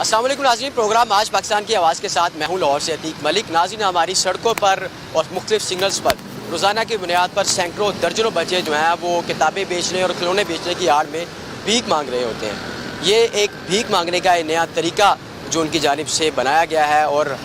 अस्सलाम वालेकुम नाज़रीन, प्रोग्राम आज पाकिस्तान की आवाज़ के साथ मैं हूं लाहौर से अतीक मलिक। नाज़रीन, हमारी सड़कों पर और मुख्तलिफ सिग्नल्स पर रोज़ाना की बुनियाद पर सैकड़ों दर्जनों बच्चे जो हैं वो किताबें बेचने और खिलौने बेचने की आड़ में भीख मांग रहे होते हैं। ये एक भीख मांगने का नया तरीका जो उनकी जानिब से बनाया गया है और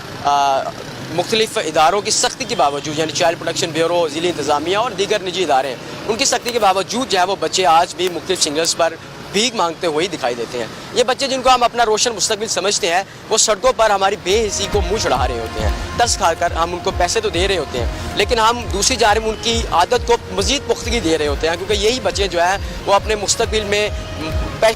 मुख्तलिफ इदारों की सख्ती के बावजूद, यानी चाइल्ड प्रोटेक्शन ब्यूरो, ज़िली इंतज़ामिया और दीगर निजी इदारे, उनकी सख्ती के बावजूद जो है वो बच्चे आज भी मुख्तलिफ सिग्नल्स पर भीख मांगते हुए दिखाई देते हैं। ये बच्चे जिनको हम अपना रोशन मुस्तकबिल समझते हैं, वो सड़कों पर हमारी बेहिसी को मुँह चढ़ा रहे होते हैं। तरस खाकर हम उनको पैसे तो दे रहे होते हैं, लेकिन हम दूसरी जानिब उनकी आदत को मज़ीद पुख्तगी दे रहे होते हैं, क्योंकि यही बच्चे जो हैं वो अपने मुस्तकबिल में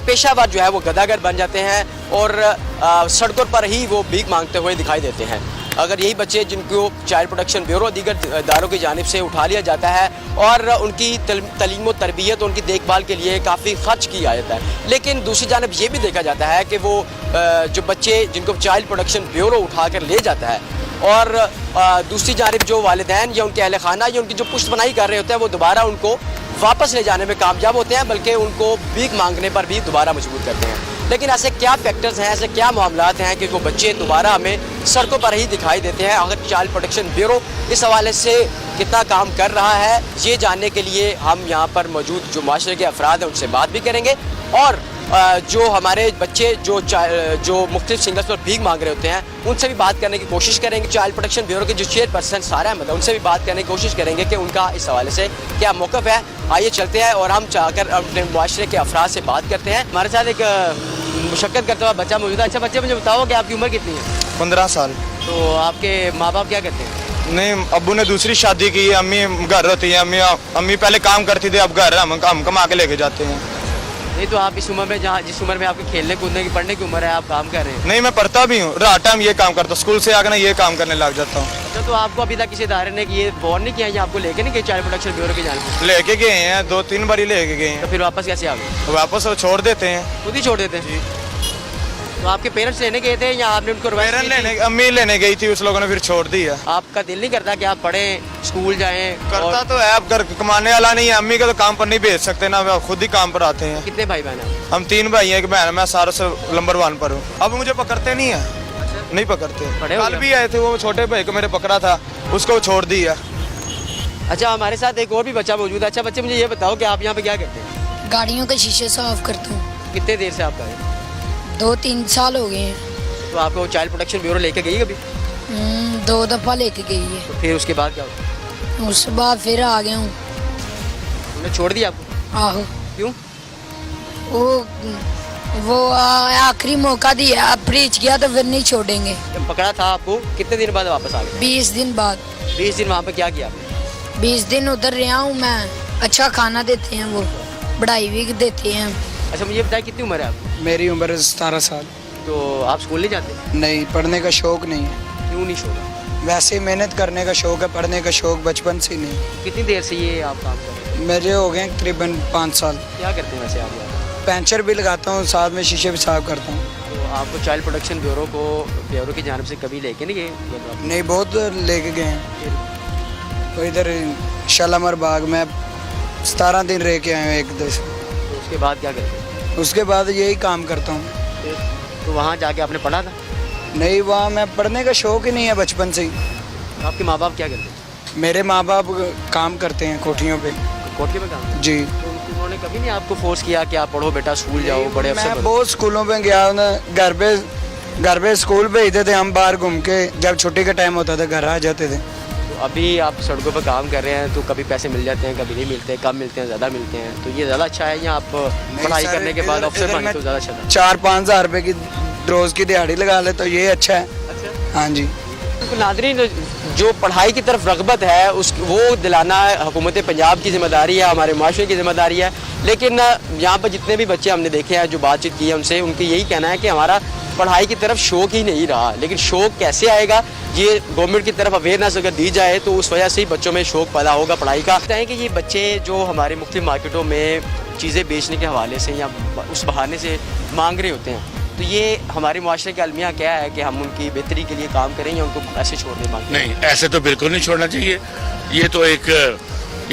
पेशावर जो है वो गदागर बन जाते हैं और सड़कों पर ही वो भीख मांगते हुए दिखाई देते हैं। अगर यही बच्चे जिनको चाइल्ड प्रोटेक्शन ब्यूरो दीगर इदारों की जानिब से उठा लिया जाता है और उनकी तलीम व तरबियत, उनकी देखभाल के लिए काफ़ी खर्च किया जाता है, लेकिन दूसरी जानिब ये भी देखा जाता है कि वो जो बच्चे जिनको चाइल्ड प्रोटेक्शन ब्यूरो उठा कर ले जाता है और दूसरी जानिब जो वालिदैन या उनके अहल खाना या उनकी जो पुश्तपनाही कर रहे होते हैं, वो दोबारा उनको वापस ले जाने में कामयाब होते हैं, बल्कि उनको भीख मांगने पर भी दोबारा मजबूर करते हैं। लेकिन ऐसे क्या फैक्टर्स हैं, ऐसे क्या मामलात हैं कि वो बच्चे दोबारा हमें सड़कों पर ही दिखाई देते हैं? अगर चाइल्ड प्रोटेक्शन ब्यूरो इस हवाले से कितना काम कर रहा है, ये जानने के लिए हम यहाँ पर मौजूद जो माशरे के अफराद हैं उनसे बात भी करेंगे और जो हमारे बच्चे जो मुख्तलिफ सिंगल्स पर भीख मांग रहे होते हैं उनसे भी बात करने की कोशिश करेंगे। चाइल्ड प्रोटेक्शन ब्यूरो के जो चेयरपर्सन सारा अहमद है, उनसे भी बात करने की कोशिश करेंगे कि उनका इस हवाले से क्या मौक़िफ़ है। आइए चलते हैं और हम चाहकर अपने माशरे के अफराद से बात करते हैं। हमारे साथ एक मुशक्क़त करता हुआ बच्चा मौजूद है। अच्छा बच्चे, मुझे बताओ कि आपकी उम्र कितनी है? 15 साल। तो आपके माँ बाप क्या करते हैं? नहीं, अब्बू ने दूसरी शादी की है, अम्मी घर होती है। अम्मी पहले काम करती थी, अब घर हम कमा के लेके जाते हैं। नहीं, तो आप इस उम्र में जिस उम्र में आपके खेलने कूदने की पढ़ने की उम्र है, आप काम कर रहे हैं? नहीं, मैं पढ़ता भी हूँ, रात टाइम ये काम करता हूँ, स्कूल से आकर ना ये काम करने लग जाता हूँ। अच्छा, तो आपको अभी तक किसी इदारे ने ये वार्न नहीं किया या आपको लेके नहीं गए चाइल्ड प्रोटेक्शन ब्यूरो की जानिब? लेके गए हैं, 2-3 बार ही लेके गए हैं। तो फिर वापस कैसे आ गए? वापस वो छोड़ देते हैं, खुद ही छोड़ देते हैं? तो आपके पेरेंट्स लेने गए थे या आपने उनको पेरेंट्स लेने? अम्मी लेने गई थी, उस लोगों ने फिर छोड़ दिया। आपका दिल नहीं करता कि आप पढ़ें, स्कूल जाएं? करता तो है, अब घर कमाने वाला नहीं है, अम्मी का तो काम पर नहीं भेज सकते ना, खुद ही काम पर आते हैं। कितने भाई बहन हैं? हम 3 भाई हैं, एक बहन है, मैं सारों से नंबर 1 पर हूँ। अब मुझे पकड़ते नहीं है, नहीं पकड़ते। कल भी आए थे, वो छोटे भाई को मेरे पकड़ा था, उसको छोड़ दिया। अच्छा, हमारे साथ एक और भी बच्चा मौजूद है। अच्छा बच्चे, मुझे ये बताओ कि आप यहाँ पे क्या करते हैं? गाड़ियों के शीशे साफ करता हूँ। कितने देर से आप कर रहे हैं? 2-3 साल हो गए हैं। तो आपको चाइल्ड प्रोटेक्शन ब्यूरो लेके गई कभी? 2 दफ़ा लेके गई है। तो फिर उसके बाद क्या हुआ? उसके बाद फिर आ गया हूँ। उन्होंने छोड़ दिया आपको? आहो। क्यों? वो आखिरी मौका दिया, अब ब्रीच किया तो फिर नहीं छोड़ेंगे। जब पकड़ा था आपको कितने दिन बाद वापस आ गए? 20 दिन बाद। 20 दिन वहाँ पे क्या किया आपने? 20 दिन उधर रहा हूँ मैं। अच्छा खाना देते हैं, वो पढ़ाई भी देते हैं। अच्छा, मुझे बताइए कितनी उम्र है आपकी? मेरी उम्र 17 साल। तो आप स्कूल नहीं जाते? नहीं, पढ़ने का शौक नहीं है। क्यों नहीं छोड़ा? वैसे ही मेहनत करने का शौक है, पढ़ने का शौक बचपन से ही नहीं। कितनी देर से ये आप काम कर रहे हैं? मेरे हो गए तकरीबन 5 साल। क्या करते हैं वैसे आप यहाँ? पेंचर भी लगाता हूँ, साथ में शीशे भी साफ करता हूँ। तो आपको चाइल्ड प्रोटेक्शन ब्यूरो की जानिब से कभी लेके नहीं गए? नहीं, बहुत लेके गए हैं। तो इधर शालामार बाग में 17 दिन रह के आए हैं एक दस। तो उसके बाद क्या करते हैं? उसके बाद यही काम करता हूँ। तो वहाँ जाके आपने पढ़ा था? नहीं, वहाँ मैं पढ़ने का शौक ही नहीं है बचपन से ही। तो आपके माँ बाप क्या करते हैं? मेरे माँ बाप काम करते हैं कोठियों पे। कोठी में काम? जी। तो उन्होंने कभी नहीं आपको फोर्स किया कि आप पढ़ो बेटा, स्कूल जाओ, बड़े अफसर मैं बनो? बहुत स्कूलों में गया ना, घर पे स्कूल भेजते थे, हम बाहर घूम के जब छुट्टी का टाइम होता था घर आ जाते थे। तो अभी आप सड़कों पर काम कर रहे हैं, तो कभी पैसे मिल जाते हैं, कभी नहीं मिलते, कम मिलते हैं, ज़्यादा मिलते हैं, तो ये ज़्यादा अच्छा है या आप पढ़ाई करने के बाद अफसर बने तो ज़्यादा अच्छा है? 4-5 हज़ार रुपये की रोज़ की दिहाड़ी लगा ले तो ये अच्छा है। अच्छा। हाँ जी। तो नाज़रीन, जो पढ़ाई की तरफ रग़बत है वो दिलाना हुकूमत पंजाब की ज़िम्मेदारी है, हमारे माशरे की ज़िम्मेदारी है। लेकिन यहाँ पर जितने भी बच्चे हमने देखे हैं, जो बातचीत की है उनसे, उनकी यही कहना है कि हमारा पढ़ाई की तरफ शौक ही नहीं रहा। लेकिन शौक कैसे आएगा? ये गवर्नमेंट की तरफ अवेयरनेस अगर दी जाए तो उस वजह से ही बच्चों में शौक पैदा होगा पढ़ाई का। चाहें कि ये बच्चे जो हमारे मुख्तलिफ मार्केटों में चीज़ें बेचने के हवाले से या उस बहाने से मांग रहे होते हैं, तो ये हमारे माशरे का अलमिया क्या है कि हम उनकी बेहतरी के लिए काम करें या उनको ऐसे छोड़ दें? नहीं, ऐसे तो बिल्कुल नहीं छोड़ना चाहिए। ये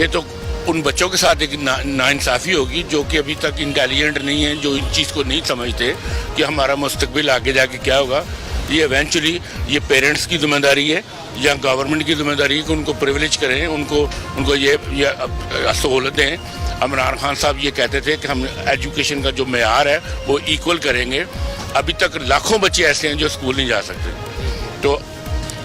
तो उन बच्चों के साथ एक नाइंसाफ़ी होगी जो कि अभी तक इंटेलिजेंट नहीं है, जो इस चीज़ को नहीं समझते कि हमारा मुस्तकबिल आगे जाके क्या होगा। ये इवेंचुअली ये पेरेंट्स की जिम्मेदारी है या गवर्नमेंट की जिम्मेदारी है कि उनको प्रिविलेज करें, उनको ये सहूलत दें। इमरान खान साहब ये कहते थे कि हम एजुकेशन का जो मेयार है वो इक्वल करेंगे। अभी तक लाखों बच्चे ऐसे हैं जो स्कूल नहीं जा सकते। तो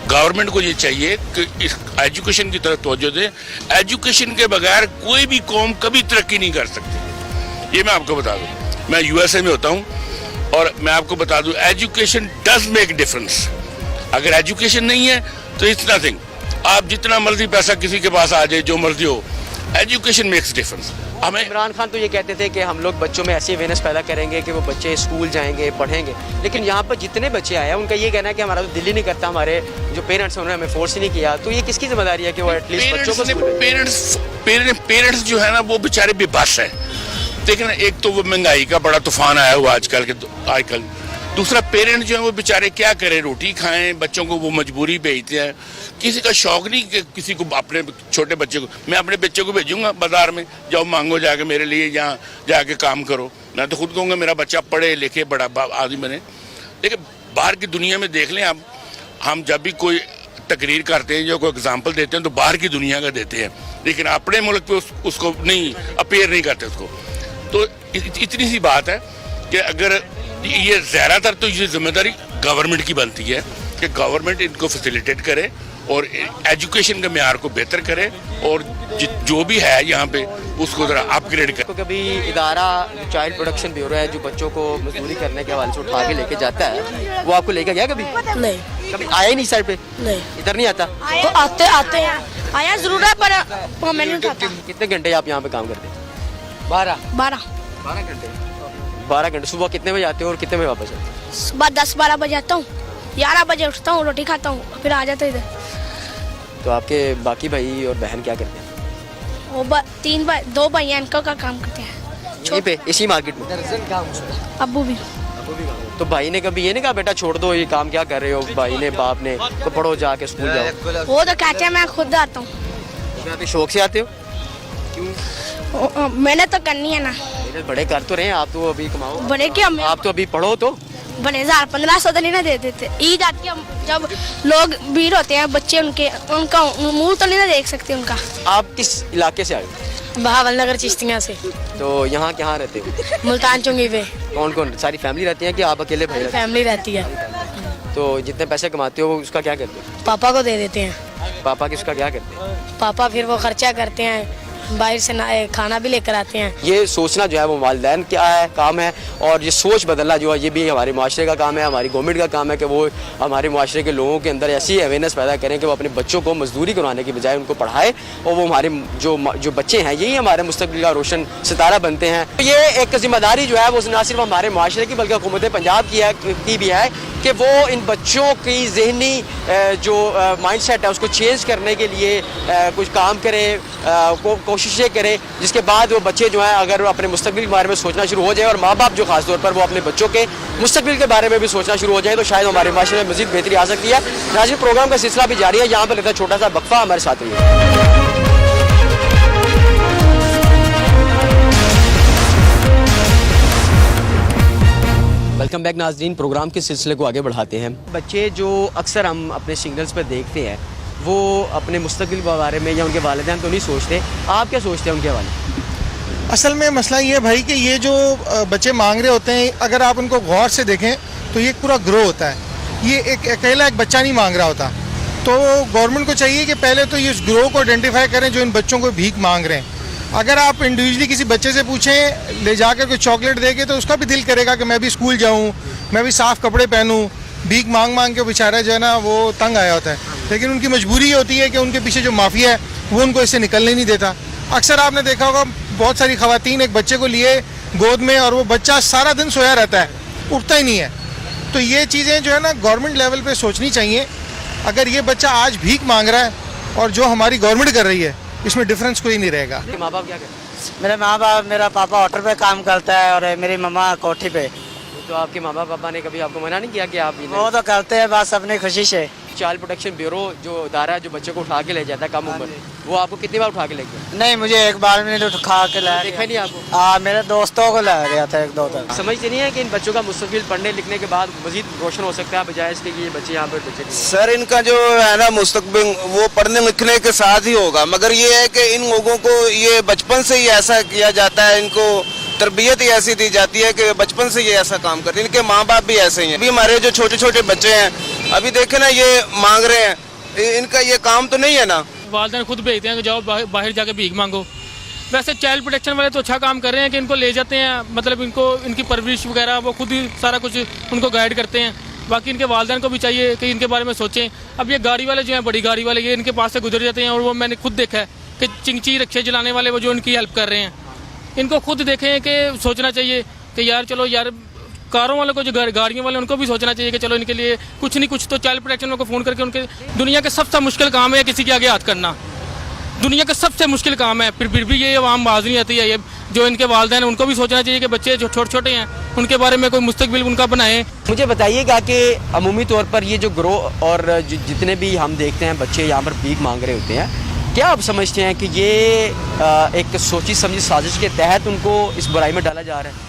गवर्नमेंट को ये चाहिए कि इस एजुकेशन की तरफ तवज्जो दे। एजुकेशन के बगैर कोई भी कौम कभी तरक्की नहीं कर सकती। ये मैं आपको बता दूं, मैं यूएसए में होता हूँ और मैं आपको बता दूं एजुकेशन डज मेक डिफरेंस। अगर एजुकेशन नहीं है तो इट्स नथिंग। आप जितना मर्जी पैसा किसी के पास आ जाए, जो मर्जी हो, एजुकेशन मेक्स डिफरेंस। हमें इमरान खान तो ये कहते थे कि हम लोग बच्चों में ऐसी अवेयरनेस पैदा करेंगे कि वो बच्चे स्कूल जाएंगे, पढ़ेंगे, लेकिन यहाँ पर जितने बच्चे आए हैं उनका ये कहना है कि हमारा तो दिल ही नहीं करता, हमारे जो पेरेंट्स हैं उन्होंने हमें फोर्स ही नहीं किया। तो ये किसकी जिम्मेदारी है कि वो एटलीस्ट बच्चों को पेरेंट्स जो है ना वो बेचारे बेबस हैं। लेकिन एक तो वो महंगाई का बड़ा तूफान आया हुआ आजकल। दूसरा पेरेंट्स जो है वो बेचारे क्या करें, रोटी खाएं, बच्चों को वो मजबूरी भेजते हैं। किसी का शौक नहीं कि किसी को अपने छोटे बच्चे को, मैं अपने बच्चे को भेजूंगा बाजार में, जाओ मांगो जाके मेरे लिए, यहाँ जाके काम करो। मैं तो खुद कहूँगा मेरा बच्चा पढ़े लिखे बड़ा आदमी बने। लेकिन बाहर की दुनिया में देख लें आप, हम जब भी कोई तकरीर करते हैं या कोई एग्जाम्पल देते हैं तो बाहर की दुनिया का देते हैं, लेकिन अपने मुल्क पे उसको नहीं अपेयर नहीं करते उसको। तो इतनी सी बात है कि अगर ये ज़्यादातर तो ये जिम्मेदारी गवर्नमेंट की बनती है कि गवर्नमेंट इनको फैसिलिटेट करे और एजुकेशन के मेयार को बेहतर करे और जो भी है यहाँ पे उसको ज़रा अपग्रेड करे। तो कभी इदारा चाइल्ड प्रोडक्शन ब्यूरो है जो बच्चों को मजदूरी करने के हवाले से उठा के लेके जाता है, वो आपको लेके गया कभी? नहीं, कभी आया ही नहीं साइड पे? नहीं, इधर नहीं आता? तो आते हैं, आया जरूर है पर मैं नहीं उठाता। कितने घंटे आप यहाँ पे काम करते हैं? 12 घंटे। 12 घंटे। सुबह कितने बजे आते हो और कितने बजे वापस आते हो? सुबह 10-12 बजे आता हूँ, 11 बजे उठता हूँ, रोटी खाता हूँ, फिर आ जाता हूँ इधर। तो आपके बाकी भाई और बहन क्या करते हैं? वो 2 भाई हैं, इनका का काम करते हैं यहीं पे इसी मार्केट में? अब्बू भी। तो भाई ने कभी ये नहीं कहा बेटा छोड़ दो ये काम, क्या कर रहे हो? भाई ने, बाप ने, तो पढ़ो जाके स्कूल जाओ। वो तो कहते हैं मैं खुद आता हूँ। तो आप शौक से आते हो? मेहनत तो करनी है ना। बड़े कर तो रहे हैं आप, तो अभी कमाओ। बड़े क्या, आप तो अभी पढ़ो तो बड़े 1000-1500 तो नहीं ना दे देते। ईद आती है जब लोग भीड़ होते हैं बच्चे, उनका मुंह तो नहीं ना देख सकते उनका। आप किस इलाके से आए हो? बहावल नगर चिश्तिया से। तो यहाँ कहाँ रहते हो? मुल्तान चुंगी पे। कौन कौन? सारी फैमिली रहती है कि आप अकेले भाई रहते फैमिली रहती है। हैं? तो जितने पैसे कमाते हो उसका क्या करते हो? पापा को दे देते हैं। पापा किसका क्या करते हैं? पापा फिर वो खर्चा करते हैं, बाहर से खाना भी लेकर आते हैं। ये सोचना जो है वो वालिदैन क्या है काम है, और ये सोच बदलना जो है ये भी हमारे माशरे का काम है, हमारी गवर्नमेंट का काम है कि वो हमारे माशरे के लोगों के अंदर ऐसी अवेयरनेस पैदा करें कि वो अपने बच्चों को मजदूरी करवाने की बजाय उनको पढ़ाए, और वो हमारे जो बच्चे हैं यही हमारे मुस्तकबिल का रोशन सितारा बनते हैं। तो ये एक जिम्मेदारी जो है वो न सिर्फ हमारे माशरे की बल्कि हुकूमत पंजाब की भी है कि वो इन बच्चों की जहनी जो माइंड सेट है उसको चेंज करने के लिए कुछ काम करे, कोशिशें करे, जिसके बाद वो बच्चे जो हैं अगर अपने मुस्तकबिल के बारे में सोचना शुरू हो जाए, और माँ बाप जो खास तौर पर वो अपने बच्चों के मुस्तकबिल के बारे में भी सोचना शुरू हो जाए, तो शायद हमारे माशरे में मज़ीद बेहतरी आ सकती है। नाज़रीन, प्रोग्राम का सिलसिला भी जारी है, यहाँ पर लेता छोटा सा वक्फा, हमारे साथ रहिए। वेलकम बैक नाज़रीन, प्रोग्राम के सिलसिले को आगे बढ़ाते हैं। बच्चे जो अक्सर हम अपने सिग्नल्स पर देखते हैं वो अपने मुस्तकबिल के बारे में या उनके वालिदैन तो नहीं सोचते, आप क्या सोचते हैं उनके हवाले? असल में मसला ये भाई कि ये जो बच्चे मांग रहे होते हैं, अगर आप उनको गौर से देखें तो ये पूरा ग्रो होता है। ये एक अकेला एक बच्चा नहीं मांग रहा होता। तो गवर्नमेंट को चाहिए कि पहले तो ये ग्रो को आइडेंटिफाई करें जो इन बच्चों को भीख मांग रहे हैं। अगर आप इंडिविजुअली किसी बच्चे से पूछें, ले जाकर कोई चॉकलेट देके, तो उसका भी दिल करेगा कि मैं भी स्कूल जाऊँ, मैं भी साफ़ कपड़े पहनूँ। भीख मांग मांग के बेचारा जो है ना वो तंग आया होता है, लेकिन उनकी मजबूरी ये होती है कि उनके पीछे जो माफिया है वो उनको इससे निकलने नहीं देता। अक्सर आपने देखा होगा बहुत सारी ख़वातीन एक बच्चे को लिए गोद में और वो बच्चा सारा दिन सोया रहता है, उठता ही नहीं है। तो ये चीज़ें जो है ना गवर्नमेंट लेवल पे सोचनी चाहिए। अगर ये बच्चा आज भीख मांग रहा है और जो हमारी गवर्नमेंट कर रही है, इसमें डिफरेंस कोई नहीं रहेगा। माँ बाप क्या करते हैं? मेरे माँ बाप, मेरा पापा होटल पे काम करता है और मेरी मम्मा कोठी पे। तो आपके माँ बाप पापा ने कभी आपको मना नहीं किया कि आप वो तो करते हैं बस अपनी खुशी से। चाइल्ड प्रोटेक्शन ब्यूरो जो अदारा है जो बच्चों को उठा के ले जाता है कम उम्र, वो आपको कितनी बार उठा के ले गया? नहीं, मुझे एक बार भी नहीं उठा के लाया। देखा नहीं आपको? हाँ, मेरे दोस्तों को लाया गया था एक दो तक। समझते नहीं है कि इन बच्चों का मुस्तकबिल पढ़ने लिखने के बाद मजीद रोशन हो सकता है बजाय इसके कि ये बच्चे यहाँ पर बच्चे सर इनका जो है ना मुस्तकबिल वो पढ़ने लिखने के साथ ही होगा, मगर ये है कि इन लोगों को ये बचपन से ही ऐसा किया जाता है, इनको तरबियत ही ऐसी दी जाती है कि बचपन से ये ऐसा काम करते हैं। इनके माँ बाप भी ऐसे ही हैं। अभी हमारे जो छोटे छोटे बच्चे हैं अभी देखे ना ये मांग रहे हैं, इनका ये काम तो नहीं है ना। वालिदैन खुद भेजते हैं कि जाओ बाहर जाके भीख मांगो। वैसे चाइल्ड प्रोटेक्शन वाले तो अच्छा काम कर रहे हैं कि इनको ले जाते हैं, मतलब इनको इनकी परवरिश वगैरह वो खुद ही सारा कुछ उनको गाइड करते हैं। बाकी इनके वालिदैन को भी चाहिए कि इनके बारे में सोचें। अब ये गाड़ी वाले जो हैं, बड़ी गाड़ी वाले, ये इनके पास से गुजर जाते हैं और वो मैंने खुद देखा है कि चिंची रिक्शे चलाने वाले वो जो इनकी हेल्प कर रहे हैं, इनको खुद देखें कि सोचना चाहिए कि यार चलो यार कारों वालों को जो गाड़ियों वाले उनको भी सोचना चाहिए कि चलो इनके लिए कुछ नहीं कुछ तो चाइल्ड प्रोटेक्शन को फ़ोन करके उनके दुनिया का सबसे मुश्किल काम है किसी के आगे हाथ करना, दुनिया का सबसे मुश्किल काम है। फिर भी ये आवाम बाज नहीं आती है। ये जो इनके वालिदैन हैं उनको भी सोचना चाहिए कि बच्चे जो छोटे छोटे हैं उनके बारे में कोई मुस्तकबिल उनका बनाएं। मुझे बताइएगा कि अमूमी तौर पर ये जो ग्रोह और जितने भी हम देखते हैं बच्चे यहाँ पर भीख मांग रहे होते हैं, क्या आप समझते हैं कि ये एक सोची समझी साजिश के तहत उनको इस बुराई में डाला जा रहा है?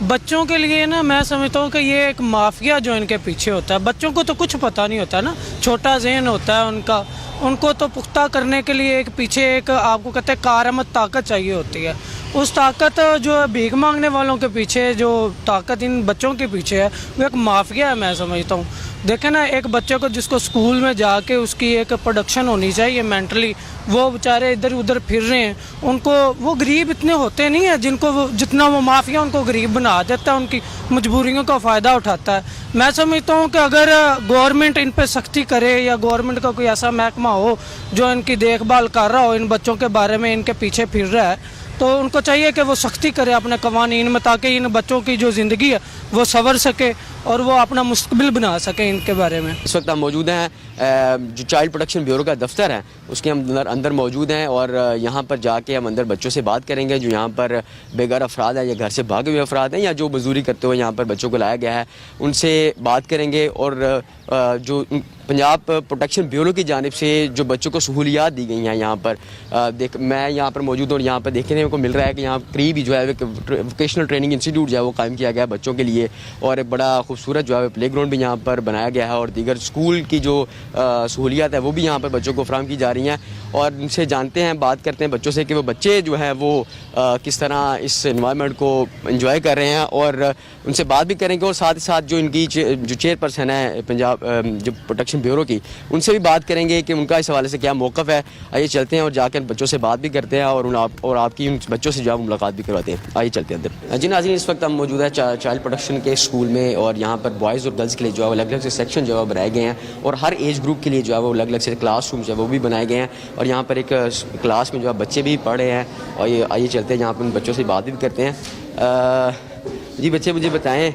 बच्चों के लिए ना मैं समझता हूँ कि ये एक माफिया जो इनके पीछे होता है। बच्चों को तो कुछ पता नहीं होता ना, छोटा ज़हन होता है उनका, उनको तो पुख्ता करने के लिए एक पीछे एक आपको कहते हैं कारआमद ताकत चाहिए होती है। उस ताकत जो भीख मांगने वालों के पीछे जो ताकत इन बच्चों के पीछे है वो एक माफिया है मैं समझता हूँ। देखें ना, एक बच्चे को जिसको स्कूल में जाके उसकी एक प्रोडक्शन होनी चाहिए मेंटली, वो बेचारे इधर उधर फिर रहे हैं, उनको वो गरीब इतने होते नहीं है जिनको जितना वो माफिया उनको गरीब बना देता है, उनकी मजबूरियों का फ़ायदा उठाता है। मैं समझता हूँ कि अगर गवर्नमेंट इन पर सख्ती करे या गवर्नमेंट का कोई ऐसा महकमा हो जो इनकी देखभाल कर रहा हो, इन बच्चों के बारे में इनके पीछे फिर रहा है, तो उनको चाहिए कि वो सख्ती करे अपने कवानीन में ताकि इन बच्चों की जो ज़िंदगी है वो संवर सके और वो अपना मुस्तकबिल बना सके इनके बारे में। इस वक्त हम मौजूद हैं जो चाइल्ड प्रोटेक्शन ब्यूरो का दफ्तर है उसके हम अंदर मौजूद हैं और यहाँ पर जाके हम अंदर बच्चों से बात करेंगे जो यहाँ पर बेघर अफराद हैं या घर से भागे हुए अफराद हैं या जो मजदूरी करते हुए यहाँ पर बच्चों को लाया गया है, उनसे बात करेंगे। और जो पंजाब प्रोटेक्शन ब्यूरो की जानिब से जो बच्चों को सहूलियात दी गई हैं यहाँ पर मैं यहाँ पर मौजूद हूँ और यहाँ पर देखने को मिल रहा है कि यहाँ करीब ही जो है वोकेशनल ट्रेनिंग इंस्टीट्यूट जो है वो कायम किया गया है बच्चों के लिए और एक बड़ा खूबसूरत जो है प्ले ग्राउंड भी यहाँ पर बनाया गया है और दीगर स्कूल की जो सहूलियात है वो भी यहाँ पर बच्चों को फराहम की जा रही हैं। और उनसे जानते हैं, बात करते हैं बच्चों से कि वो बच्चे जो हैं वो किस तरह इस एनवायरनमेंट को एंजॉय कर रहे हैं और उनसे बात भी करेंगे। और साथ ही साथ जो इनकी जो चेयरपर्सन है पंजाब जो प्रोटेक्शन ब्यूरो की, उनसे भी बात करेंगे कि उनका इस हवाले से क्या मौक़िफ़ है। आइए चलते हैं और जाकर बच्चों से बात भी करते हैं और आपकी उन बच्चों से जो है मुलाकात भी करवाते हैं। आइए चलते हैं अंदर। जी नाज़रीन, इस वक्त हम मौजूद है चाइल्ड प्रोटेक्शन के स्कूल में और यहाँ पर बॉयज़ और गर्ल्स के लिए जो है अलग अलग से सेक्शन जो है बनाए गए हैं और हर एज ग्रुप के लिए जो है वो अलग अलग से क्लास रूम जो है वो भी बनाए गए हैं और यहाँ पर एक क्लास में जो है बच्चे भी पढ़ रहे हैं। और ये आइए चलते हैं यहाँ पर उन बच्चों से बात भी करते हैं। जी बच्चे, मुझे बताएं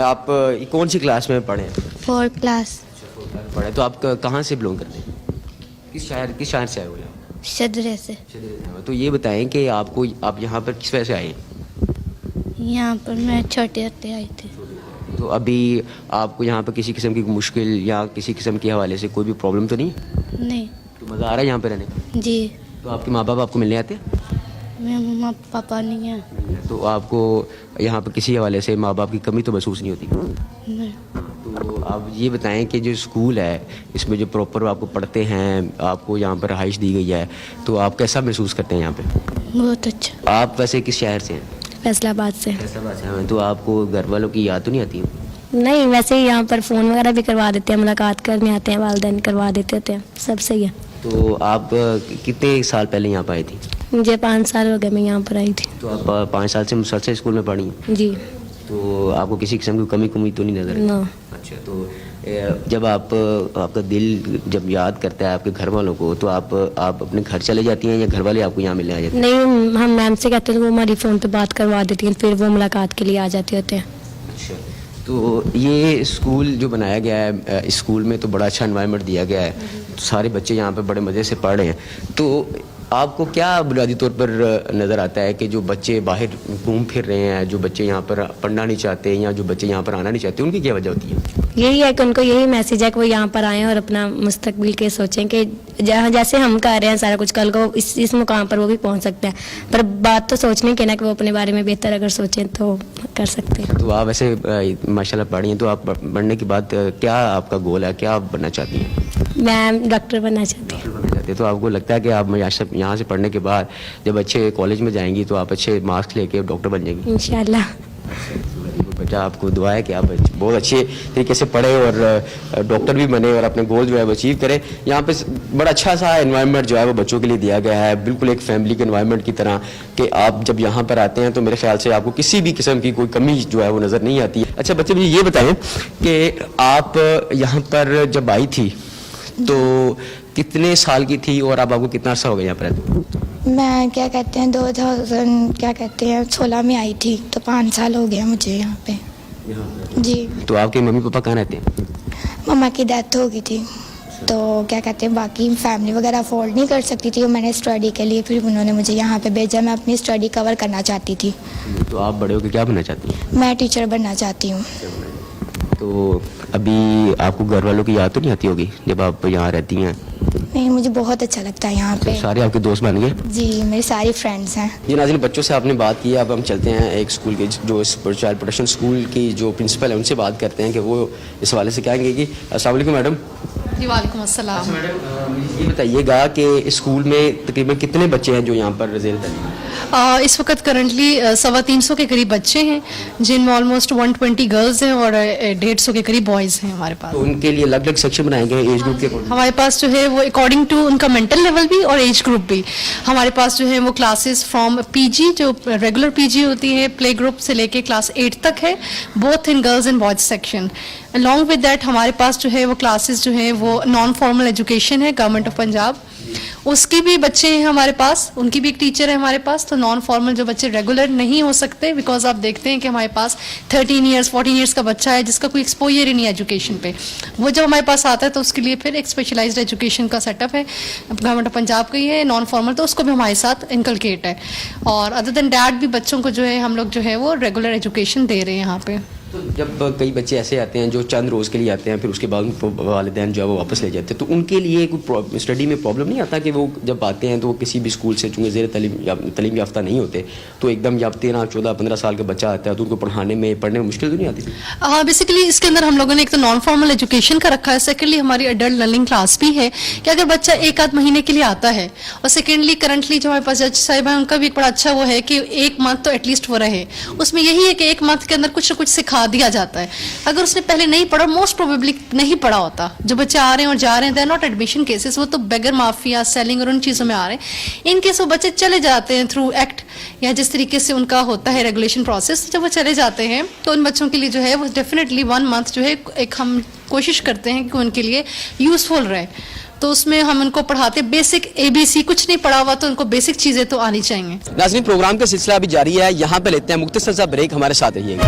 आप कौन सी क्लास में पढ़े हैं? 4th क्लास पढ़े। तो आप कहाँ से बिलोंग करते हैं? किस शहर से आए हुए हैं? शदरे से। तो ये बताएं कि आप यहाँ पर किस वजह से आए हैं? यहाँ पर मैं छोटे होते आई थी। तो अभी आपको यहाँ पर किसी किस्म की मुश्किल या किसी किस्म के हवाले से कोई भी प्रॉब्लम तो नहीं है? नहीं। तो मज़ा आ रहा है यहाँ पर रहने का? जी। तो आपके माँ बाप आपको मिलने आते हैं? मेरे मम्मा पापा नहीं है। तो आपको यहाँ पर किसी हवाले से माँ बाप की कमी तो महसूस नहीं होती? नहीं। तो आप ये बताएं कि जो स्कूल है इसमें जो प्रॉपर आपको पढ़ते हैं, आपको यहाँ पर रहाइश दी गई है, तो आप कैसा महसूस करते हैं यहाँ पे? बहुत अच्छा। आप वैसे किस शहर से हैं? फैसलाबाद से। फैसलाबाद से हैं। तो आपको घर वालों की याद तो नहीं आती? नहीं, वैसे ही यहाँ पर फ़ोन वगैरह भी करवा देते हैं, मुलाकात करने आते हैं, वालिदैन करवा देते होते हैं, सब सही है। तो आप कितने साल पहले यहाँ पर आई थी? मुझे 5 साल हो गए मैं यहाँ पर आई थी। तो आप 5 साल से मुसलसल स्कूल में पढ़ी हैं? जी। तो आपको किसी किस्म की कमी तो नहीं नजर? ना। अच्छा, तो जब आपका दिल जब याद करता है आपके घर वालों को, तो आप अपने घर चले जाती हैं या घर वाले आपको यहाँ मिलने आ जाते हैं? नहीं, हम मैम से कहते हैं तो वो हमारी फ़ोन पे बात करवा देती हैं, फिर वो मुलाकात के लिए आ जाते होते हैं। अच्छा, तो ये स्कूल जो बनाया गया है, इस स्कूल में तो बड़ा अच्छा एनवायरनमेंट दिया गया है, सारे बच्चे यहाँ पे बड़े मज़े से पढ़ रहे हैं। तो آپ کو کیا بنیادی طور پر نظر آتا ہے کہ جو بچے باہر گھوم پھر رہے ہیں, جو بچے یہاں پر پڑھنا نہیں چاہتے یا جو بچے یہاں پر آنا نہیں چاہتے, ان کی کیا وجہ ہوتی ہے؟ یہی ہے کہ ان کو یہی میسیج ہے کہ وہ یہاں پر آئیں اور اپنا مستقبل کے سوچیں کہ جہاں جیسے ہم کر رہے ہیں سارا کچھ, کل کو اس مقام پر وہ بھی پہنچ سکتے ہیں. پر بات تو سوچنے کی نا کہ وہ اپنے بارے میں بہتر اگر سوچیں تو کر سکتے ہیں. تو آپ ایسے ماشاء اللہ پڑھی ہیں, تو آپ پڑھنے کے بعد کیا آپ کا گول ہے, کیا آپ بننا چاہتی ہیں؟ میں ڈاکٹر بننا چاہتی ہوں. تو آپ کو لگتا ہے کہ آپ یہاں سے پڑھنے کے بعد جب اچھے کالج میں جائیں گی تو آپ اچھے مارکس لے کے ڈاکٹر بن جائیں گی انشاءاللہ. بیٹا آپ کو دعا ہے کہ آپ بہت اچھے طریقے سے پڑھیں اور ڈاکٹر بھی بنے اور اپنے گول جو ہے وہ اچیو کریں. یہاں پہ بڑا اچھا سا انوائرمنٹ جو ہے وہ بچوں کے لیے دیا گیا ہے, بالکل ایک فیملی کے انوائرمنٹ کی طرح, کہ آپ جب یہاں پر آتے ہیں تو میرے خیال سے آپ کو کسی بھی قسم کی کوئی کمی جو ہے وہ نظر نہیں آتی ہے. اچھا بچے مجھے یہ بتائیں کہ آپ یہاں پر جب آئی تھی تو کتنے سال کی تھی اور اب آپ کو کتنا عرصہ ہو گیا یہاں پر؟ میں کیا کہتے ہیں 2016 میں آئی تھی, تو 5 سال ہو گیا مجھے یہاں پہ. جی. تو آپ کے ممی پاپا کہاں رہتے ہیں؟ مما کی ڈیتھ ہو گئی تھی, تو کیا کہتے ہیں باقی فیملی وغیرہ افورڈ نہیں کر سکتی تھی, میں نے اسٹڈی کے لیے پھر انہوں نے مجھے یہاں پہ بھیجا. میں اپنی اسٹڈی کور کرنا چاہتی تھی. تو آپ بڑے ہو کے کیا بننا چاہتی ہیں؟ میں ٹیچر بننا چاہتی ہوں. تو ابھی آپ کو گھر والوں کی یاد تو نہیں آتی ہوگی جب آپ یہاں رہتی ہیں؟ نہیں, مجھے بہت اچھا لگتا ہے یہاں پہ. سارے آپ کے دوست بن گئے؟ جی, میری ساری فرینڈس ہیں. جی ناظرین, بچوں سے آپ نے بات کی, اب ہم چلتے ہیں ایک اسکول کے جو چائلڈ پروٹیکشن اسکول کی جو پرنسپل ہے ان سے بات کرتے ہیں کہ وہ اس حوالے سے کہیں گے. کہ السلام علیکم میڈم. جی وعلیکم السلام. میڈم مجھے یہ بتائیے گا کہ اسکول میں تقریباً کتنے بچے ہیں جو یہاں پر زیر تعلیم ہیں؟ اس وقت کرنٹلی 350 کے قریب بچے ہیں, جن میں آلموسٹ 120 گرلز ہیں اور 150 کے قریب بوائز ہیں ہمارے پاس. تو ان کے لیے الگ الگ سیکشن بنائے گئے ایج گروپ کے اکارڈنگ؟ ہمارے پاس جو ہے وہ اکارڈنگ ٹو ان کا مینٹل لیول بھی اور ایج گروپ بھی. ہمارے پاس جو ہے وہ کلاسز فرام پی جی, جو ریگولر پی جی ہوتی ہے, پلے گروپ سے لے کے کلاس 8 تک ہے, both in girls and boys section. along with that ہمارے پاس جو ہے وہ کلاسز جو ہیں وہ نان فارمل ایجوکیشن ہے گورنمنٹ آف پنجاب, اس کی بھی بچے ہیں ہمارے پاس, ان کی بھی ایک ٹیچر ہے ہمارے پاس. تو نان فارمل جو بچے ریگولر نہیں ہو سکتے, بیکاز آپ دیکھتے ہیں کہ ہمارے پاس 13 ایئرس 14 ایئرس کا بچہ ہے جس کا کوئی ایکسپوجر ہی نہیں ہے ایجوکیشن پہ, وہ جب ہمارے پاس آتا ہے تو اس کے لیے پھر ایک اسپیشلائزڈ ایجوکیشن کا سیٹ اپ ہے گورنمنٹ آف پنجاب کا, یہ ہے نان فارمل, تو اس کو بھی ہمارے ساتھ انکلکیٹ ہے. اور ادر دین دیٹ بھی بچوں کو جو ہے ہم لوگ جو ہے وہ ریگولر ایجوکیشن دے رہے ہیں یہاں پہ. تو جب کئی بچے ایسے آتے ہیں جو چند روز کے لیے آتے ہیں, پھر اس کے بعد ان کو والدین جو ہے وہ واپس لے جاتے ہیں, تو ان کے لیے کوئی اسٹڈی میں پرابلم نہیں آتا کہ وہ جب آتے ہیں تو وہ کسی بھی اسکول سے چونکہ زیر تعلیم یافتہ نہیں ہوتے, تو ایک دم جب 13 14 15 سال کا بچہ آتا ہے تو ان کو پڑھنے میں مشکل تو نہیں آتی؟ ہاں, بیسیکلی اس کے اندر ہم لوگوں نے ایک تو نان فارمل ایجوکیشن کا رکھا ہے, سیکنڈلی ہماری ایڈلٹ لرننگ کلاس بھی ہے کہ اگر بچہ 1 مہینے کے لیے آتا ہے, اور سیکنڈلی کرنٹلی جو ہمارے پاس جج صاحب ہیں ان کا بھی ایک بڑا اچھا وہ ہے کہ 1 منتھ تو ایٹ لیسٹ وہ رہے. اس میں یہی ہے کہ 1 منتھ کے اندر کچھ نہ کچھ سکھا دیا جاتا ہے. اگر اس نے پہلے نہیں پڑھا, موسٹ پروبیبلی نہیں پڑھا ہوتا, جو بچے آ رہے ہیں اور جا رہے ہیں, they are not admission cases, وہ تو بیگر مافیا سیلنگ اور ان چیزوں میں آ رہے ہیں. ان کیس وہ بچے چلے جاتے ہیں تھرو ایکٹ یا جس طریقے سے ان کا ہوتا ہے ریگولیشن پروسیس, جب وہ چلے جاتے ہیں تو ان بچوں کے لیے جو ہے وہ ڈیفینیٹلی 1 منتھ جو ہے ایک ہم کوشش کرتے ہیں کہ ان کے لیے یوزفل رہے. تو اس میں ہم ان کو پڑھاتے بیسک ABC, کچھ نہیں پڑھا ہوا تو ان کو بیسک چیزیں تو آنی چاہیے. ناظرین, پروگرام کا سلسلہ ابھی جاری ہے, یہاں پہ لیتے ہیں مختصر سا بریک, ہمارے ساتھ رہیے گا.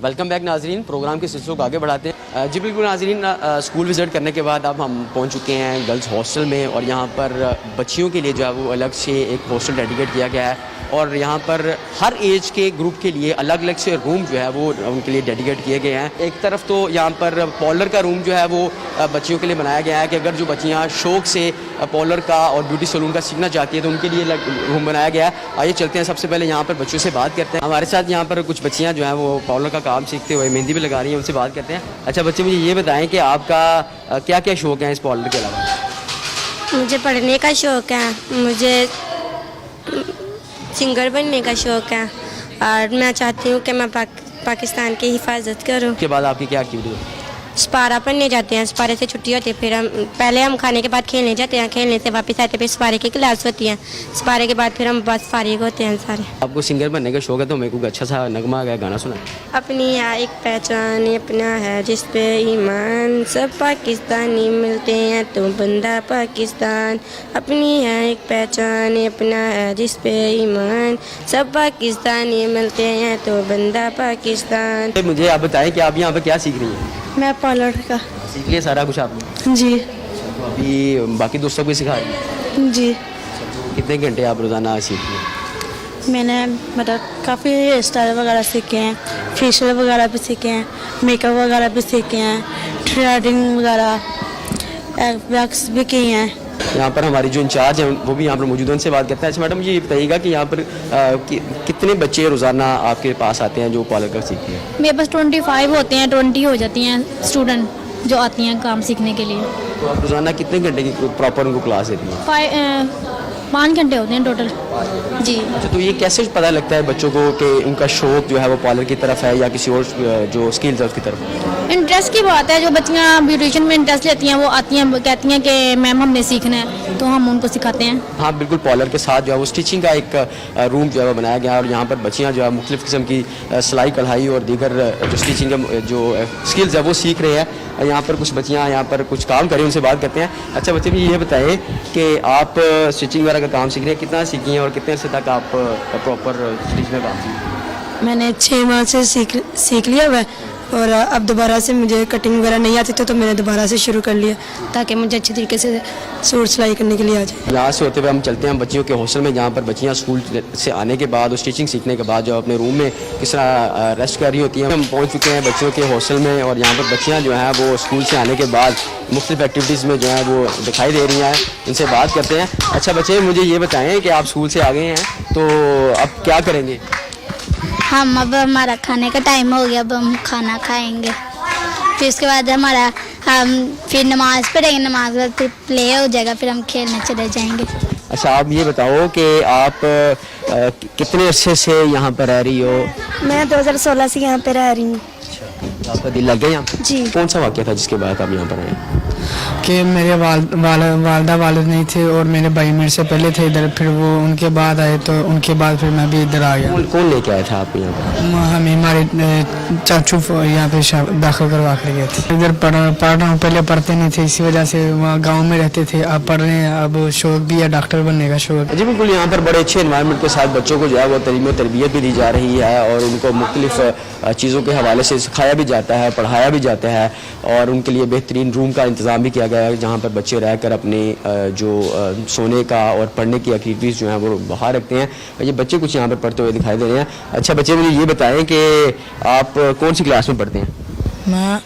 ویلکم بیک ناظرین, پروگرام کے سلسلوں کو آگے بڑھاتے ہیں. جی بالکل ناظرین, اسکول وزٹ کرنے کے بعد اب ہم پہنچ چکے ہیں گرلز ہاسٹل میں, اور یہاں پر بچیوں کے لیے جو ہے وہ الگ سے ایک ہاسٹل ڈیڈیکیٹ کیا گیا ہے, اور یہاں پر ہر ایج کے گروپ کے لیے الگ الگ سے روم جو ہے وہ ان کے لیے ڈیڈیکیٹ کیے گئے ہیں. ایک طرف تو یہاں پر پارلر کا روم جو ہے وہ بچیوں کے لیے بنایا گیا ہے کہ اگر جو بچیاں شوق سے پارلر کا اور بیوٹی سیلون کا سیکھنا چاہتی ہیں تو ان کے لیے روم بنایا گیا ہے. آئیے چلتے ہیں, سب سے پہلے یہاں پر بچوں سے بات کرتے ہیں. ہمارے ساتھ یہاں پر کچھ بچیاں جو ہیں وہ پارلر کا کام سیکھتے ہوئے مہندی بھی لگا رہی ہیں, ان سے بات کرتے ہیں. اچھا بچے, مجھے یہ بتائیں کہ آپ کا کیا کیا شوق ہے اس پارلر کے علاوہ؟ مجھے پڑھنے کا شوق ہے, مجھے سنگر بننے کا شوق ہے, اور میں چاہتی ہوں کہ میں پاکستان کی حفاظت کروں. اس کے بعد آپ کی کیا ایکٹیویٹی ہے؟ सपारा पढ़ने जाते हैं, सपारे से छुट्टी होती है, फिर हम पहले हम खाने के बाद खेलने जाते हैं, खेलने से वापस आते हैं, फिर सपारे की क्लास होती है, सपारे के बाद फिर हम बस फारिग होते हैं सारे। आपको सिंगर बनने का शौक है तो मेरे को अच्छा सा नगमा का गाना सुना। अपनी है एक पहचान अपना है जिस पे ईमान, सब पाकिस्तानी मिलते हैं तो बंदा पाकिस्तान। अपनी है एक पहचान अपना है जिस पे ईमान, सब पाकिस्तानी मिलते हैं तो बंदा पाकिस्तान। मुझे आप बताएं कि आप यहाँ पर क्या सीख रही हैं? मैं पार्लर का। सीख लिया सारा कुछ आपने? जी तो अभी बाकी दोस्तों को सिखा रही हैं? जी। कितने घंटे आप रोज़ाना सीखती हैं? मैंने मतलब काफ़ी हेयर स्टाइल वगैरह सीखे हैं, फेशियल वगैरह भी सीखे हैं, मेकअप वगैरह भी सीखे हैं, थ्रेडिंग वगैरह, वैक्स भी किए हैं। यहाँ पर हमारी जो इंचार्ज हैं वो भी यहाँ पर मौजूद हैं, उनसे बात करते हैं। अच्छा मैडम, मुझे ये बताइएगा कि यहाँ पर कितने बच्चे रोज़ाना आपके पास आते हैं जो पार्लर का सीखते हैं? मेरे पास 25 होते हैं, 20 हो जाती हैं स्टूडेंट जो आती हैं काम सीखने के लिए। तो आप रोज़ाना कितने घंटे की प्रॉपर उनको क्लास देती हैं? 5 घंटे होते हैं टोटल। जी। अच्छा, तो ये कैसे पता लगता है बच्चों को कि उनका शौक जो है वो पार्लर की तरफ है या किसी और जो स्किल्स है उसकी तरफ? इंटरेस्ट की बात है, जो बच्चियाँ ब्यूटिशियन में इंटरेस्ट लेती हैं वो आती हैं, कहती हैं कि मैम हमने सीखना है, तो हम उनको सिखाते हैं। हाँ बिल्कुल, पार्लर के साथ जो है वो स्टिचिंग का एक रूम जो है वो बनाया गया है और यहाँ पर बच्चियाँ जो है मुख्तलिफ़ किस्म की सिलाई कढ़ाई और दीगर जो स्टिचिंग जो स्किल्स है वो सीख रहे हैं। यहाँ पर कुछ बच्चियाँ यहाँ पर कुछ काम करें, उनसे बात करते हैं। अच्छा बच्चे, मुझे ये बताएं कि आप स्टिचिंग वगैरह का काम सीख रहे हैं, कितना सीखी हैं और कितने अर्से तक आप प्रॉपर स्टिच में काम सीख? मैंने 6 माह से सीख लिया हुआ है और अब दोबारा से मुझे कटिंग वगैरह नहीं आती तो मैंने दोबारा से शुरू कर लिया ताकि मुझे अच्छी तरीके से सूट सिलाई करने के लिए आ जाए। यहाँ से होते हुए हम चलते हैं बच्चियों के हॉस्टल में, जहाँ पर बच्चियाँ स्कूल से आने के बाद और स्टिचिंग सीखने के बाद जो अपने रूम में किस तरह रेस्ट कर रही होती हैं। हम पहुँच चुके हैं बच्चियों के हॉस्टल में और यहाँ पर बच्चियाँ जो हैं वो स्कूल से आने के बाद मुख्तलिफ एक्टिविटीज़ में जो है वो दिखाई दे रही हैं। इनसे बात करते हैं। अच्छा बच्चे, मुझे ये बताएँ कि आप स्कूल से आ गए हैं तो अब क्या करेंगे? हम अब हमारा खाने का टाइम हो गया, अब हम खाना खाएंगे, फिर उसके बाद हम फिर नमाज़ पढ़ेंगे, नमाज के बाद फिर प्ले हो जाएगा, फिर हम खेलने चले जाएंगे। अच्छा, आप ये बताओ कि आप कितने अरसे से यहाँ पर रह रही हो? मैं 2016 से यहाँ पे रह रही हूँ। आपका दिल लग गया यहाँ पर? जी। कौन सा वाक़या था जिसके बाद आप यहाँ पर आए? कि मेरे वालदा वालिद नहीं थे और मेरे भाई मेरे से पहले थे इधर, फिर वो उनके बाद आए तो उनके बाद फिर मैं भी इधर आ गया। कौन लेके आया था आपको यहाँ पर? हमें हमारे चाचू यहाँ पे दाखिल करवा कर गए थे। इधर पढ़ रहा हूँ, पहले पढ़ते नहीं थे, इसी वजह से वहाँ गाँव में रहते थे, अब पढ़ रहे हैं, अब शौक भी है डॉक्टर बनने का शौक। जी बिल्कुल, यहाँ पर बड़े अच्छे इन्वायरमेंट के साथ बच्चों को जो है वो तलीम और तरबियत भी दी जा रही है और उनको मुख्तलिफ चीज़ों के हवाले से सिखाया भी जाता है, पढ़ाया भी जाता है और उनके लिए बेहतरीन रूम का इंतज़ाम भी किया गया है जहाँ पर बच्चे रहकर अपने जो सोने का और पढ़ने की एक्टिविटीज़ जो हैं वो बाहर रखते हैं। और ये बच्चे कुछ यहाँ पर पढ़ते हुए दिखाई दे रहे हैं। अच्छा बच्चे, मुझे ये बताएं कि आप कौन सी क्लास में पढ़ते हैं? मैं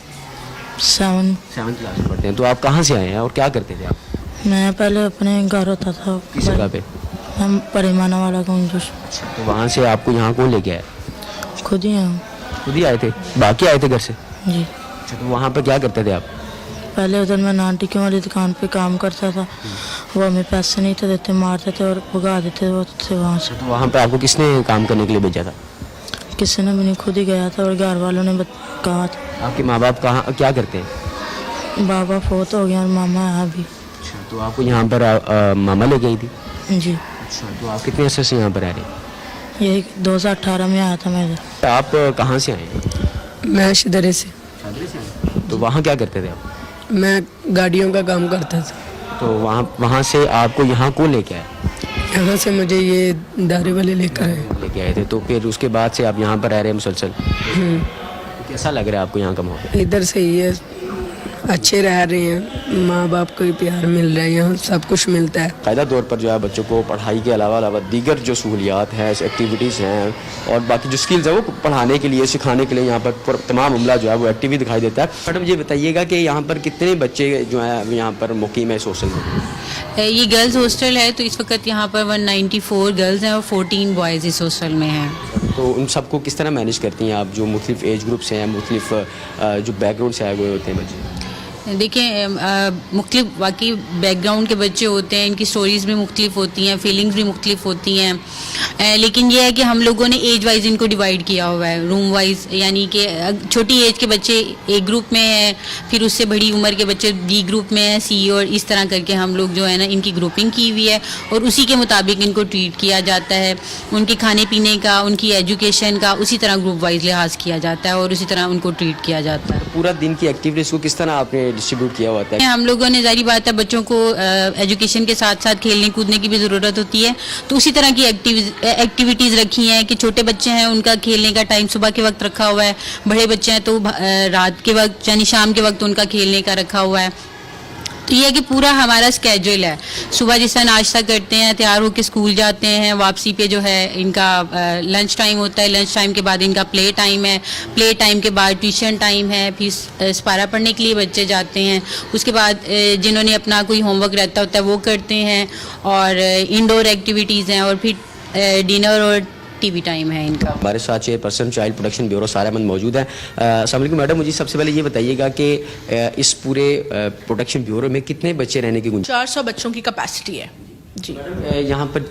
7 क्लास में पढ़ते हैं। तो आप कहाँ से आए हैं और क्या करते थे आप? मैं पहले अपने घर होता था। किस जगह पे? हम परिमाना वाला कुंजूस। तो वहाँ से आपको यहाँ कौन लेके आया? खुद ही आए। खुद ही आए थे? बाकी आए थे घर से? जी। अच्छा, तो वहाँ पर क्या करते थे आप? पहले उधर मैं नान टिक्की वाली दुकान पे काम करता था, वो हमें पैसे नहीं थे देते, मारते थे और भगा देते थे वहाँ से। तो वहाँ पे आपको किसने काम करने के लिए भेजा था? किसी ने भी नहीं, खुद ही गया था और घर वालों ने कहा था। आपके माँ बाप कहाँ क्या करते हैं? बाबा फोत हो गया और मामा है अभी। अच्छा, तो आपको यहाँ पर मामा ले गई थी? जी। अच्छा, तो आप कितने अर्से से यहाँ पर रह रहे हैं? यही 2018 में आया था मैं इधर। आप कहाँ से आए हैं? मैं शिदरे से। तो वहाँ क्या करते थे आप? मैं गाड़ियों का काम करता था। तो वहाँ से आपको यहाँ कौन लेके आया? यहाँ से मुझे ये दारे वाले लेकर लेके आए थे। तो फिर उसके बाद से आप यहाँ पर रह रहे हैं मुसलसल? कैसा लग रहा है आपको यहाँ का माहौल? इधर से ही है, अच्छे रह रहे हैं, माँ बाप को भी प्यार मिल रहा है, यहाँ सब कुछ मिलता है। कायदा तौर पर जो है बच्चों को पढ़ाई के अलावा दीगर जो सहूलियात हैं, एक्टिविटीज़ हैं और बाकी जो स्किल्स हैं वो पढ़ाने के लिए, सिखाने के लिए यहाँ पर तमाम अमला जो है वो एक्टिव दिखाई देता है। मैडम ये बताइएगा कि यहाँ पर कितने बच्चे जो हैं यहाँ पर मुकीम है हॉस्टल में? ये गर्ल्स हॉस्टल है, तो इस वक्त यहाँ पर 194 गर्ल्स हैं और 14 बॉयज़ इस हॉस्टल में हैं। तो उन सबको किस तरह मैनेज करती हैं आप, जो मुख्तलिफ एज ग्रुप्स हैं, मुख्तलिफ जो बैकग्राउंड से आए हुए होते हैं बच्चे? دیکھیں مختلف واقعی بیک گراؤنڈ کے بچے ہوتے ہیں, ان کی سٹوریز بھی مختلف ہوتی ہیں, فیلنگز بھی مختلف ہوتی ہیں, لیکن یہ ہے کہ ہم لوگوں نے ایج وائز ان کو ڈیوائڈ کیا ہوا ہے, روم وائز, یعنی کہ چھوٹی ایج کے بچے ایک گروپ میں ہیں, پھر اس سے بڑی عمر کے بچے بی گروپ میں ہیں, سی, اور اس طرح کر کے ہم لوگ جو ہے نا ان کی گروپنگ کی ہوئی ہے, اور اسی کے مطابق ان کو ٹریٹ کیا جاتا ہے. ان کے کھانے پینے کا, ان کی ایجوکیشن کا اسی طرح گروپ وائز لحاظ کیا جاتا ہے, اور اسی طرح ان کو ٹریٹ کیا جاتا ہے. پورا دن کی ایکٹیویٹیز کو کس طرح آپ نے ڈسٹریبیوٹ کیا ہوتا ہے؟ ہم لوگوں نے ظاہری بات ہے بچوں کو ایجوکیشن کے ساتھ ساتھ کھیلنے کودنے کی بھی ضرورت ہوتی ہے, تو اسی طرح کی ایکٹیویٹیز رکھی ہیں کہ چھوٹے بچے ہیں ان کا کھیلنے کا ٹائم صبح کے وقت رکھا ہوا ہے, بڑے بچے ہیں تو رات کے وقت یعنی شام کے وقت ان کا کھیلنے کا رکھا ہوا ہے. تو یہ کہ پورا ہمارا اسکیجول ہے, صبح جس طرح ناشتہ کرتے ہیں, تیار ہو کے اسکول جاتے ہیں, واپسی پہ جو ہے ان کا لنچ ٹائم ہوتا ہے, لنچ ٹائم کے بعد ان کا پلے ٹائم ہے, پلے ٹائم کے بعد ٹیوشن ٹائم ہے, پھر سپارہ پڑھنے کے لیے بچے جاتے ہیں, اس کے بعد جنہوں نے اپنا کوئی ہوم ورک رہتا ہوتا ہے وہ کرتے ہیں, اور انڈور ایکٹیویٹیز ہیں, اور پھر ڈنر اور ٹی وی ٹائم ہے ان کا. ہمارے ساتھ chairperson child protection bureau Sara Ahmed موجود ہیں. السلام علیکم میڈم, مجھے سب سے پہلے یہ بتائیے گا کہ اس پورے پروٹیکشن بیورو میں کتنے بچے رہنے کی گنجائش؟ 400 بچوں کی کیپیسٹی ہے جی. یہاں پر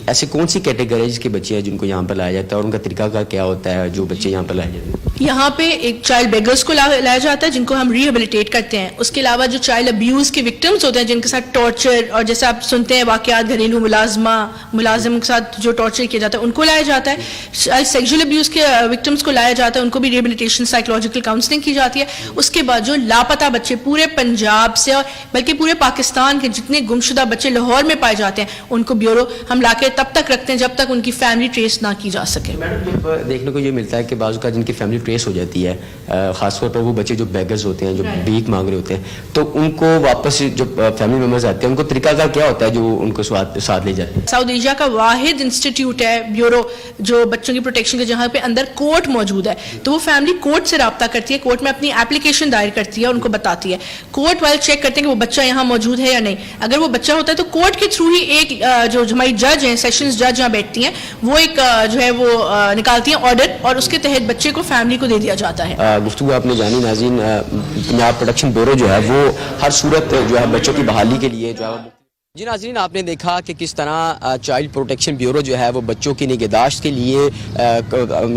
ایسے کون سی کیٹیگریز کے بچے ہیں جن کو یہاں پر لایا جاتا ہے, اور ان کا طریقہ کار کیا ہوتا ہے جو بچے یہاں پر لائے جاتے ہیں؟ یہاں پہ ایک چائلڈ بیگرز کو لایا جاتا ہے جن کو ہم ریہیبلیٹیٹ کرتے ہیں. اس کے علاوہ جو چائلڈ ابیوز کے وکٹمز ہوتے ہیں جن کے ساتھ ٹارچر اور جیسے آپ سنتے ہیں واقعات گھریلو ملازم کے ساتھ جو ٹارچر کیا جاتا ہے ان کو لایا جاتا ہے. سیکشل ابیوز کے وکٹمز کو لایا جاتا ہے, ان کو بھی ریہیبلیٹیشن سائیکولوجیکل کاؤنسلنگ کی جاتی ہے. اس کے بعد جو لاپتہ بچے پورے پنجاب سے اور بلکہ پورے پاکستان کے جتنے گمشدہ بچے لاہور میں پائے جاتے ہیں ان کو بیورو ہم لا کے تب تک رکھتے ہیں جب تک ان کی فیملی ٹریس نہ کی جا سکے. دیکھنے کو یہ ملتا ہے کہ بعض اوقات جن کی فیملی ٹریس ہو جاتی ہے, خاص طور پر وہ بچے جو بیگرز ہوتے ہیں, جو بھیک مانگ رہے ہوتے ہیں, تو ان کو واپس جو فیملی ممبرز آتے ہیں ان کو طریقہ کار کیا ہوتا ہے جو ان کو ساتھ لے جاتے ہیں؟ ساؤتھ ایشیا کا واحد انسٹیٹیوٹ ہے بیورو جو بچوں کی پروٹیکشن کا, جہاں پہ اندر کورٹ موجود ہے, تو وہ فیملی کورٹ سے رابطہ کرتی ہے, کورٹ میں اپنی اپلیکیشن دائر کرتی ہے اور ان کو بتاتی ہے. کورٹ والے چیک کرتے ہیں کہ وہ بچہ یہاں موجود ہے یا نہیں. اگر وہ بچہ ہوتا ہے تو کورٹ کے تھرو ہی ایک جو ہماری جج ہیں, سیشنز جج جہاں بیٹھتی ہیں, وہ ایک جو ہے وہ نکالتی ہیں آرڈر, اور اس کے تحت بچے کو فیملی کو دے دیا جاتا ہے. گفتگو آپ نے جانی. ناظرین, پنجاب پروٹیکشن بیورو جو ہے وہ ہر صورت جو ہے بچوں کی بحالی کے لیے جو ہے. جی ناظرین, آپ نے دیکھا کہ کس طرح چائلڈ پروٹیکشن بیورو جو ہے وہ بچوں کی نگہداشت کے لیے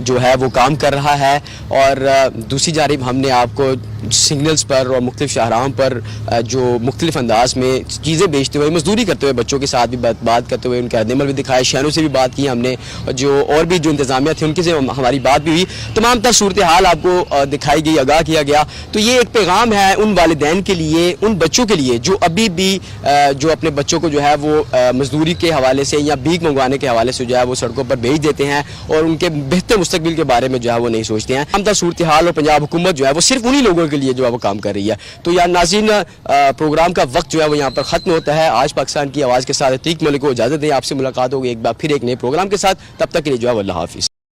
جو ہے وہ کام کر رہا ہے, اور دوسری جانب ہم نے آپ کو سگنلز پر اور مختلف شاہراہوں پر جو مختلف انداز میں چیزیں بیچتے ہوئے, مزدوری کرتے ہوئے بچوں کے ساتھ بھی بات کرتے ہوئے ان کے عمل بھی دکھائے, شہروں سے بھی بات کی ہم نے, جو اور بھی جو انتظامیہ تھے ان کے سے ہماری بات بھی ہوئی, تمام تر صورتحال آپ کو دکھائی گئی, آگاہ کیا گیا. تو یہ ایک پیغام ہے ان والدین کے لیے, ان بچوں کے لیے جو ابھی بھی جو اپنے بچوں کو جو ہے وہ مزدوری کے حوالے سے یا بھیک منگوانے کے حوالے سے جو ہے وہ سڑکوں پر بھیج دیتے ہیں, اور ان کے بہتر مستقبل کے بارے میں جو ہے وہ نہیں سوچتے ہیں. ہم تک صورتحال اور پنجاب حکومت جو ہے وہ صرف انہی لوگوں کے لیے جو ہے وہ کام کر رہی ہے. تو یار ناظرین, پروگرام کا وقت جو ہے وہ یہاں پر ختم ہوتا ہے. آج پاکستان کی آواز کے ساتھ عتیق ملک کو اجازت دیں. آپ سے ملاقات ہوگی ایک بار پھر ایک نئے پروگرام کے ساتھ. تب تک کے لیے جو ہے اللہ حافظ.